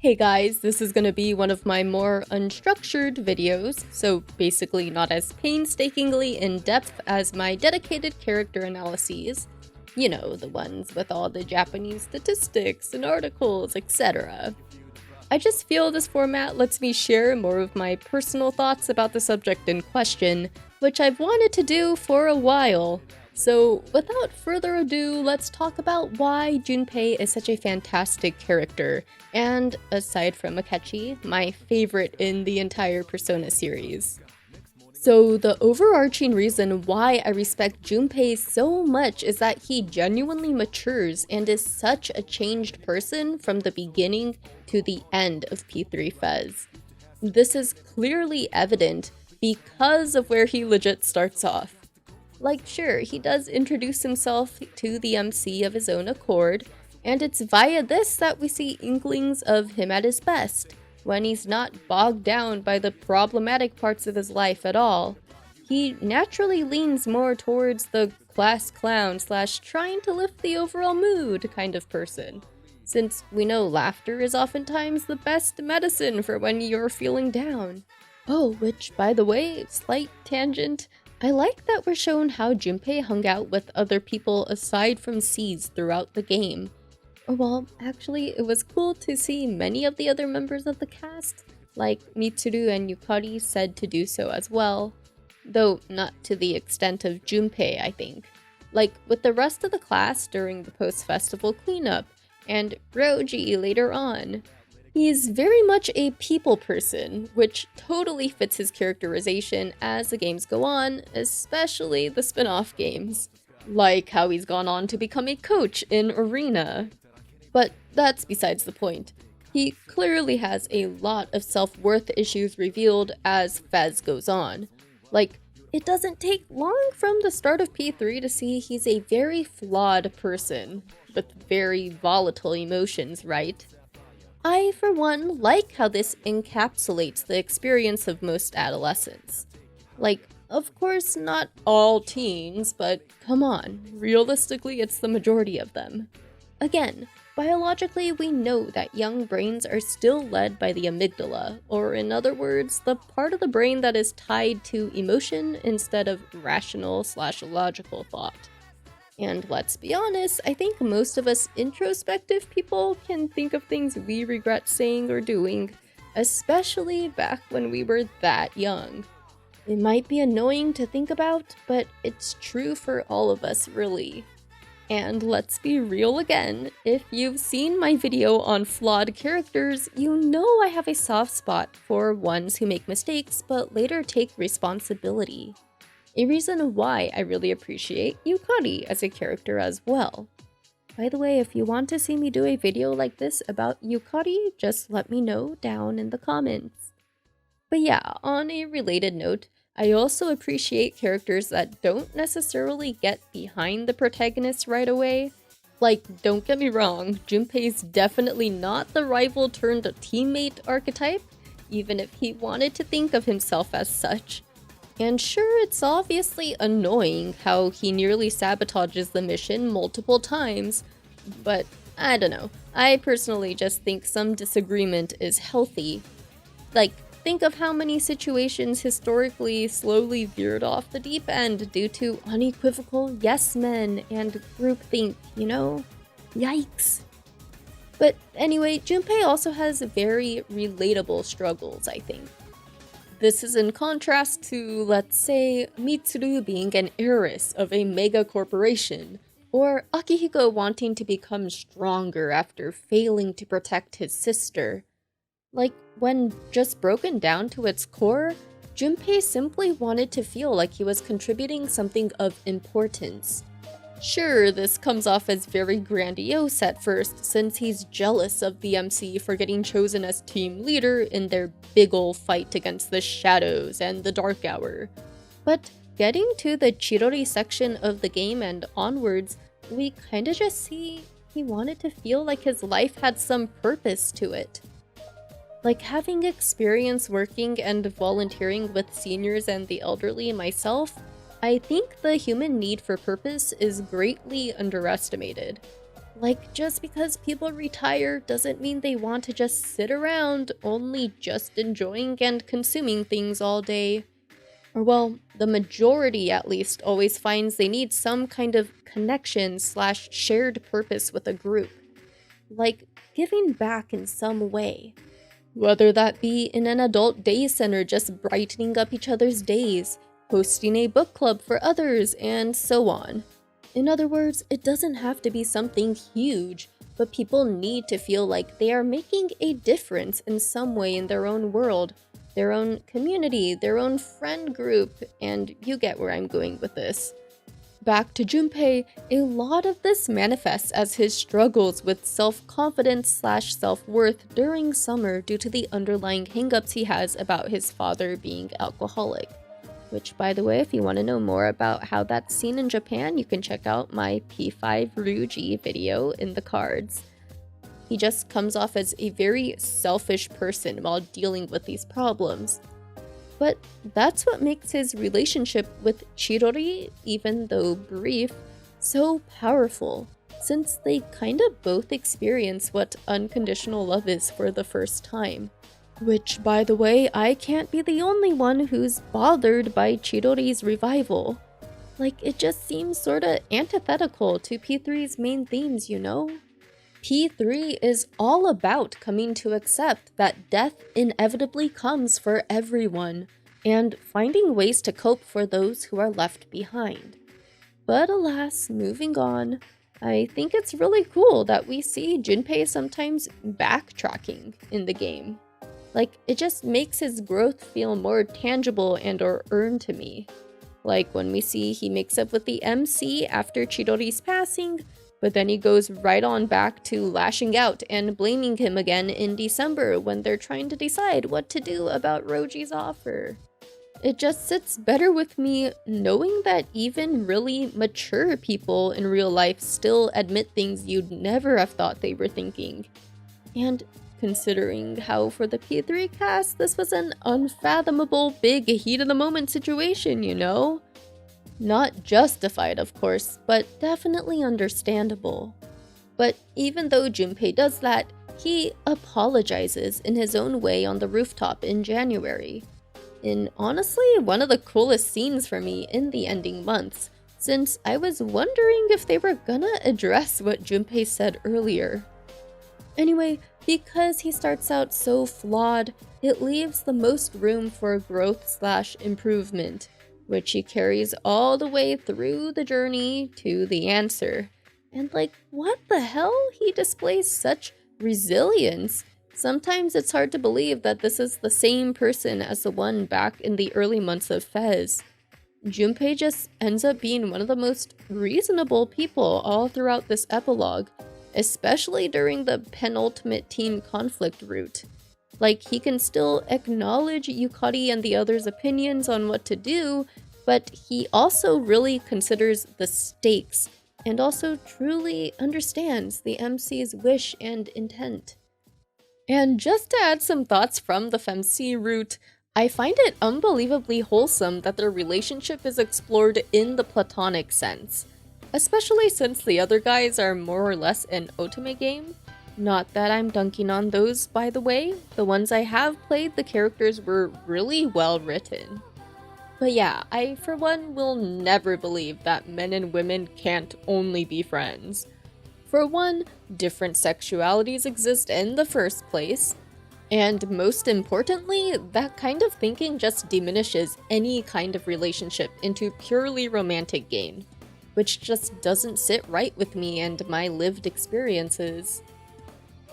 Hey guys, this is going to be one of my more unstructured videos, so basically not as painstakingly in-depth as my dedicated character analyses. You know, the ones with all the Japanese statistics and articles, etc. I just feel this format lets me share more of my personal thoughts about the subject in question, which I've wanted to do for a while. So without further ado, let's talk about why Junpei is such a fantastic character, and aside from Akechi, my favorite in the entire Persona series. So the overarching reason why I respect Junpei so much is that he genuinely matures and is such a changed person from the beginning to the end of P3FES. This is clearly evident because of where he legit starts off. Like, sure, he does introduce himself to the MC of his own accord, and it's via this that we see inklings of him at his best, when he's not bogged down by the problematic parts of his life at all. He naturally leans more towards the class clown / trying to lift the overall mood kind of person, since we know laughter is oftentimes the best medicine for when you're feeling down. Oh, which, by the way, slight tangent, I like that we're shown how Junpei hung out with other people aside from C's throughout the game. Or well, actually, it was cool to see many of the other members of the cast, like Mitsuru and Yukari, said to do so as well. Though not to the extent of Junpei, I think. Like with the rest of the class during the post-festival cleanup, and Ryoji later on. He's very much a people person, which totally fits his characterization as the games go on, especially the spin-off games. Like how he's gone on to become a coach in Arena. But that's besides the point. He clearly has a lot of self-worth issues revealed as FES goes on. Like, it doesn't take long from the start of P3 to see he's a very flawed person, with very volatile emotions, right? I, for one, like how this encapsulates the experience of most adolescents. Like, of course, not all teens, but come on, realistically it's the majority of them. Again, biologically we know that young brains are still led by the amygdala, or in other words, the part of the brain that is tied to emotion instead of rational / logical thought. And let's be honest, I think most of us introspective people can think of things we regret saying or doing, especially back when we were that young. It might be annoying to think about, but it's true for all of us, really. And let's be real again, if you've seen my video on flawed characters, you know I have a soft spot for ones who make mistakes but later take responsibility. A reason why I really appreciate Yukari as a character as well. By the way, if you want to see me do a video like this about Yukari, just let me know down in the comments. But yeah, on a related note, I also appreciate characters that don't necessarily get behind the protagonist right away. Like, don't get me wrong, Junpei's definitely not the rival turned teammate archetype, even if he wanted to think of himself as such. And sure, it's obviously annoying how he nearly sabotages the mission multiple times, but I don't know. I personally just think some disagreement is healthy. Like, think of how many situations historically slowly veered off the deep end due to unequivocal yes men and groupthink, you know? Yikes. But anyway, Junpei also has very relatable struggles, I think. This is in contrast to, let's say, Mitsuru being an heiress of a mega corporation, or Akihiko wanting to become stronger after failing to protect his sister. Like, when just broken down to its core, Junpei simply wanted to feel like he was contributing something of importance. Sure, this comes off as very grandiose at first, since he's jealous of the MC for getting chosen as team leader in their big ol' fight against the Shadows and the Dark Hour. But getting to the Chirori section of the game and onwards, we kinda just see he wanted to feel like his life had some purpose to it. Like, having experience working and volunteering with seniors and the elderly myself, I think the human need for purpose is greatly underestimated. Like, just because people retire doesn't mean they want to just sit around, only just enjoying and consuming things all day. Or well, the majority at least always finds they need some kind of connection slash shared purpose with a group. Like, giving back in some way. Whether that be in an adult day center just brightening up each other's days, hosting a book club for others, and so on. In other words, it doesn't have to be something huge, but people need to feel like they are making a difference in some way in their own world, their own community, their own friend group, and you get where I'm going with this. Back to Junpei, a lot of this manifests as his struggles with self-confidence slash self-worth during summer due to the underlying hangups he has about his father being alcoholic. Which, by the way, if you want to know more about how that's seen in Japan, you can check out my P3FES video in the cards. He just comes off as a very selfish person while dealing with these problems. But that's what makes his relationship with Chidori, even though brief, so powerful, since they kinda both experience what unconditional love is for the first time. Which, by the way, I can't be the only one who's bothered by Chidori's revival. Like, it just seems sorta antithetical to P3's main themes, you know? P3 is all about coming to accept that death inevitably comes for everyone, and finding ways to cope for those who are left behind. But alas, moving on, I think it's really cool that we see Junpei sometimes backtracking in the game. Like, it just makes his growth feel more tangible and or earned to me. Like when we see he makes up with the MC after Chidori's passing, but then he goes right on back to lashing out and blaming him again in December when they're trying to decide what to do about Roji's offer. It just sits better with me knowing that even really mature people in real life still admit things you'd never have thought they were thinking. And considering how for the P3 cast this was an unfathomable big heat-of-the-moment situation, you know? Not justified, of course, but definitely understandable. But even though Junpei does that, he apologizes in his own way on the rooftop in January. In honestly one of the coolest scenes for me in the ending months, since I was wondering if they were gonna address what Junpei said earlier. Anyway, because he starts out so flawed, it leaves the most room for growth slash improvement, which he carries all the way through the journey to the answer. And like, what the hell? He displays such resilience. Sometimes it's hard to believe that this is the same person as the one back in the early months of FES. Junpei just ends up being one of the most reasonable people all throughout this epilogue, especially during the penultimate team conflict route. Like, he can still acknowledge Yukari and the others' opinions on what to do, but he also really considers the stakes, and also truly understands the MC's wish and intent. And just to add some thoughts from the FemC route, I find it unbelievably wholesome that their relationship is explored in the platonic sense, especially since the other guys are more or less an otome game. Not that I'm dunking on those, by the way. The ones I have played, the characters were really well written. But yeah, I for one will never believe that men and women can't only be friends. For one, different sexualities exist in the first place, and most importantly, that kind of thinking just diminishes any kind of relationship into purely romantic game, which just doesn't sit right with me and my lived experiences.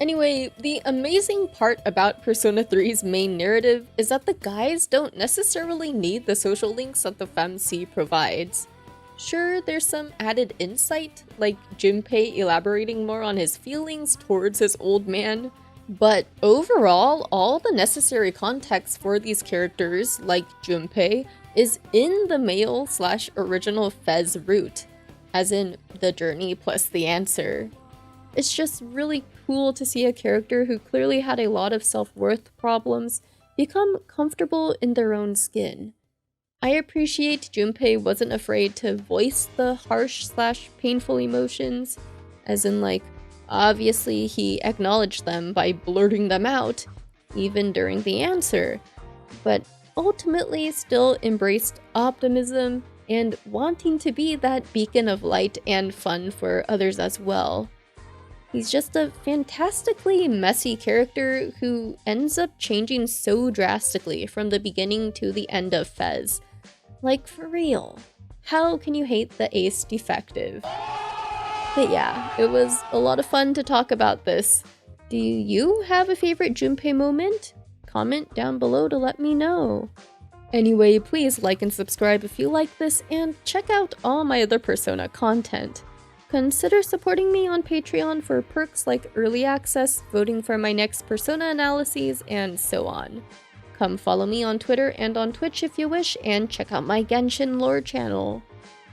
Anyway, the amazing part about Persona 3's main narrative is that the guys don't necessarily need the social links that the FemC provides. Sure, there's some added insight, like Junpei elaborating more on his feelings towards his old man, but overall, all the necessary context for these characters, like Junpei, is in the male/original FES route, as in the journey plus the answer. It's just really cool to see a character who clearly had a lot of self-worth problems become comfortable in their own skin. I appreciate Junpei wasn't afraid to voice the harsh/painful emotions, as in like Obviously, he acknowledged them by blurting them out, even during the answer, but ultimately still embraced optimism and wanting to be that beacon of light and fun for others as well. He's just a fantastically messy character who ends up changing so drastically from the beginning to the end of FES. Like, for real. How can you hate the ace defective? But yeah, it was a lot of fun to talk about this. Do you have a favorite Junpei moment? Comment down below to let me know. Anyway, please like and subscribe if you like this, and check out all my other Persona content. Consider supporting me on Patreon for perks like early access, voting for my next Persona analyses, and so on. Come follow me on Twitter and on Twitch if you wish, and check out my Genshin lore channel.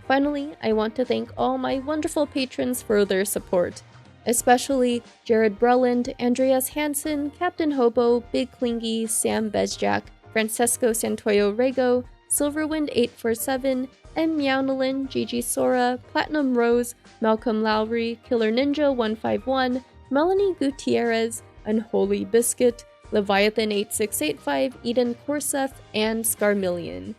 Finally, I want to thank all my wonderful patrons for their support, especially Jared Breland, Andreas Hansen, Captain Hobo, Big Clingy, Sam Bezjak, Francesco Santoyo Rego, Silverwind847, M. Meownalin, Gigi Sora, Platinum Rose, Malcolm Lowry, Killer Ninja 151, Melanie Gutierrez, Unholy Biscuit, Leviathan8685, Eden Korsef, and Scarmillion.